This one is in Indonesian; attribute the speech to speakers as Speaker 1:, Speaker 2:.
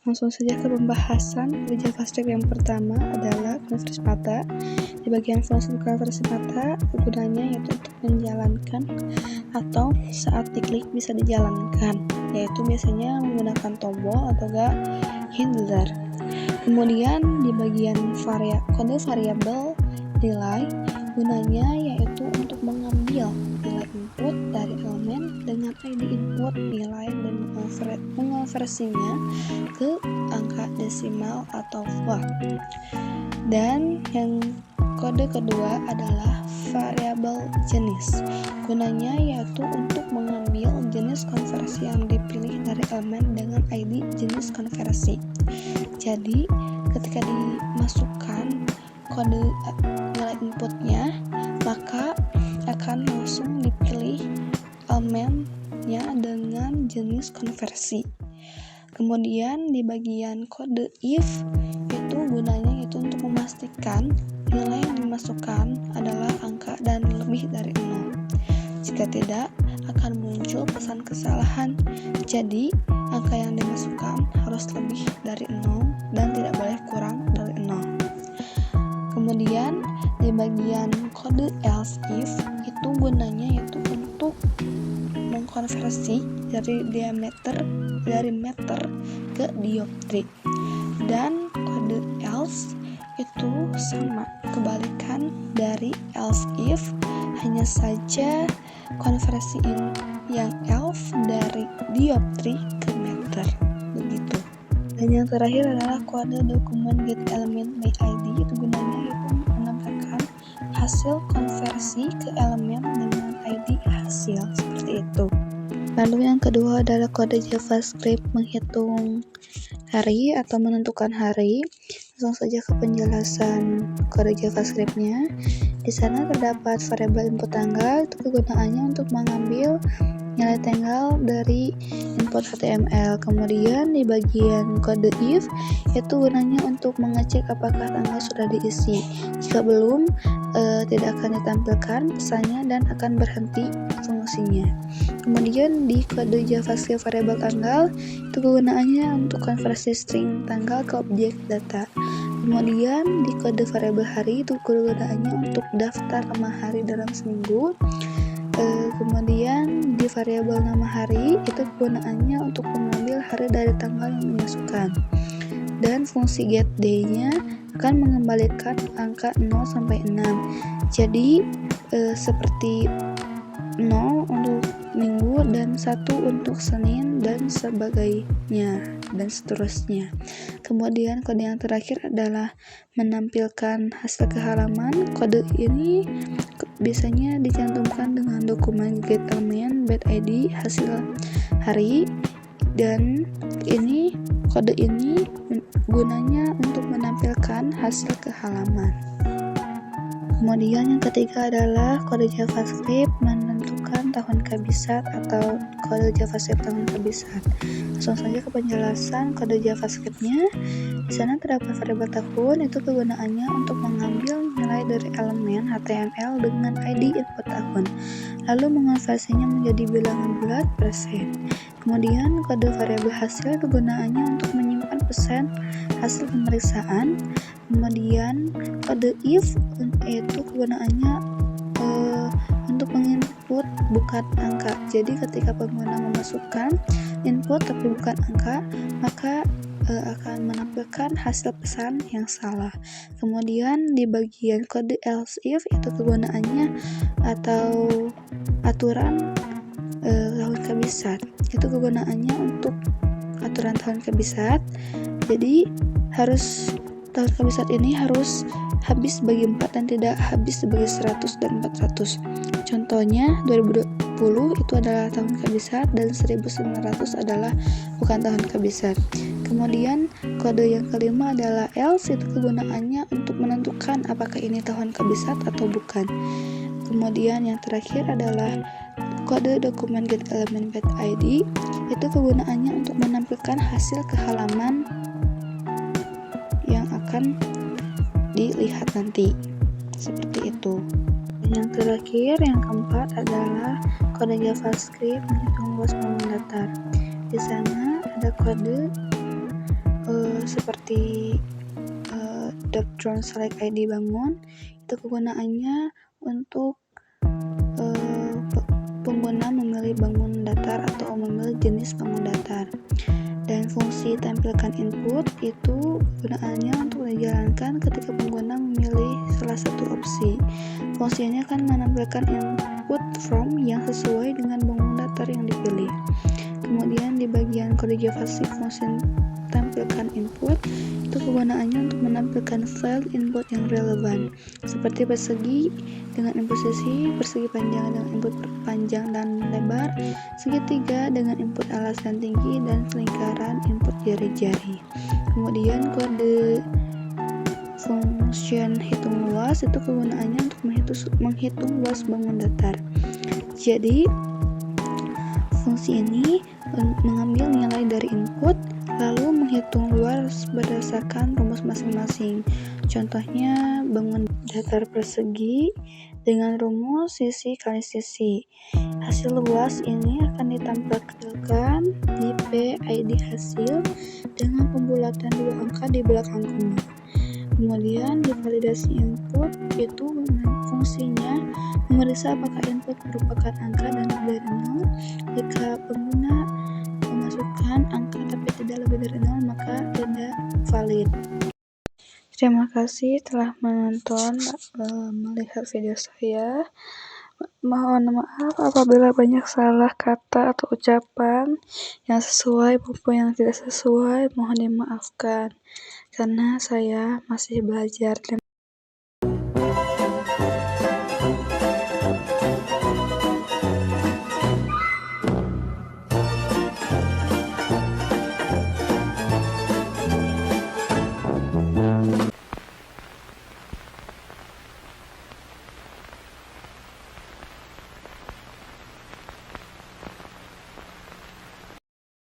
Speaker 1: Langsung saja ke pembahasan. Di JavaScript yang pertama adalah konversi kata. Di bagian fungsi konversi kata, gunanya yaitu untuk menjalankan atau saat diklik bisa dijalankan, yaitu biasanya menggunakan tombol atau handler. Kemudian di bagian kode variabel nilai, gunanya yaitu untuk mengambil nilai input dari elemen dengan ID input nilai dan mengonversinya ke angka desimal atau float. Dan yang kode kedua adalah variabel jenis. Gunanya yaitu untuk mengambil jenis konversi yang dipilih dari elemen dengan ID jenis konversi. Jadi ketika dimasukkan kode nilai inputnya, maka akan langsung dipilih elemennya dengan jenis konversi. Kemudian di bagian kode if, itu gunanya itu untuk memastikan nilai yang dimasukkan adalah angka dan lebih dari 0. Jika tidak, akan muncul pesan kesalahan. Jadi angka yang dimasukkan harus lebih dari 0 dan tidak boleh kurang dari 0. Kemudian di bagian kode else if, itu gunanya yaitu untuk mengkonversi dari meter ke dioptri. Dan kode else itu sama, kebalikan dari else if, hanya saja konversiin yang else dari dioptri ke meter, begitu. Dan yang terakhir adalah kode dokumen getElement by ID. Itu gunanya yaitu menampilkan hasil konversi ke elemen dengan ID hasil, seperti itu. Lalu yang kedua adalah kode JavaScript menghitung hari atau menentukan hari. Langsung saja ke penjelasan kode JavaScript-nya. Di sana terdapat variabel input tanggal. Itu kegunaannya untuk mengambil nilai tanggal dari input HTML. Kemudian di bagian kode if, itu gunanya untuk mengecek apakah tanggal sudah diisi. Jika belum, tidak akan ditampilkan pesannya dan akan berhenti fungsinya. Kemudian di kode JavaScript variabel tanggal, itu kegunaannya untuk konversi string tanggal ke objek data. Kemudian di kode variabel hari, itu kegunaannya untuk daftar nama hari dalam seminggu. Kemudian di variabel nama hari, itu kegunaannya untuk mengambil hari dari tanggal yang dimasukkan. Dan fungsi getDay-nya akan mengembalikan angka 0 sampai 6. Jadi seperti 0 untuk minggu dan 1 untuk Senin dan sebagainya dan seterusnya. Kemudian kode yang terakhir adalah menampilkan hasil ke halaman. Kode ini biasanya dicantumkan dengan dokumen getElement by ID hasil hari, dan kode ini gunanya untuk menampilkan hasil ke halaman. Kemudian yang ketiga adalah kode JavaScript menentukan tahun kabisat atau kode JavaScript tahun kabisat. Langsung saja ke penjelasan kode JavaScript-nya. Di sana terdapat variabel tahun, itu kegunaannya untuk mengambil nilai dari elemen HTML dengan ID input tahun, lalu mengonversinya menjadi bilangan bulat persen. Kemudian kode variabel hasil kegunaannya untuk menyimpan pesan hasil pemeriksaan. Kemudian kode if, itu kegunaannya untuk menginput bukan angka. Jadi ketika pengguna memasukkan input tapi bukan angka, maka akan menampilkan hasil pesan yang salah. Kemudian di bagian kode else if, itu kegunaannya atau aturan tahun kabisat. Itu kegunaannya untuk aturan tahun kabisat. Jadi tahun kabisat ini harus habis bagi 4 dan tidak habis sebagai 100 dan 400. Contohnya 2020 itu adalah tahun kabisat dan 1900 adalah bukan tahun kabisat. Kemudian kode yang kelima adalah else, itu kegunaannya untuk menentukan apakah ini tahun kabisat atau bukan. Kemudian yang terakhir adalah kode dokumen getElement by ID, itu kegunaannya untuk menampilkan hasil ke halaman yang akan dilihat nanti, seperti itu. Dan yang terakhir, yang keempat adalah kode JavaScript menghitung luas momen datar. Di sana ada kode seperti drop-down select ID bangun, itu kegunaannya untuk pengguna memilih bangun datar atau memilih jenis bangun datar. Dan fungsi tampilkan input itu kegunaannya untuk dijalankan ketika pengguna memilih salah satu opsi. Fungsi ini akan menampilkan input from yang sesuai dengan bangun datar yang dipilih. Kemudian di bagian kode JavaScript fungsi tampilkan input itu kegunaannya untuk menampilkan file input yang relevan seperti persegi dengan input sisi, persegi panjang dengan input panjang dan lebar, segitiga dengan input alas dan tinggi, dan lingkaran input jari-jari. Kemudian kode function hitung luas itu kegunaannya untuk menghitung luas bangun datar. Jadi fungsi ini mengambil nilai dari input lalu menghitung luas berdasarkan rumus masing-masing. Contohnya bangun datar persegi dengan rumus sisi kali sisi. Hasil luas ini akan ditampilkan di PID hasil dengan pembulatan 2 angka di belakang koma. Kemudian di validasi input itu fungsinya memeriksa apakah input merupakan angka dan lebih dari 0. Jika pengguna memasukkan angka tapi tidak lebih dari 0 maka tidak valid. Terima kasih telah menonton, melihat video saya. Mohon maaf apabila banyak salah kata atau ucapan yang sesuai maupun yang tidak sesuai, mohon dimaafkan karena saya masih belajar.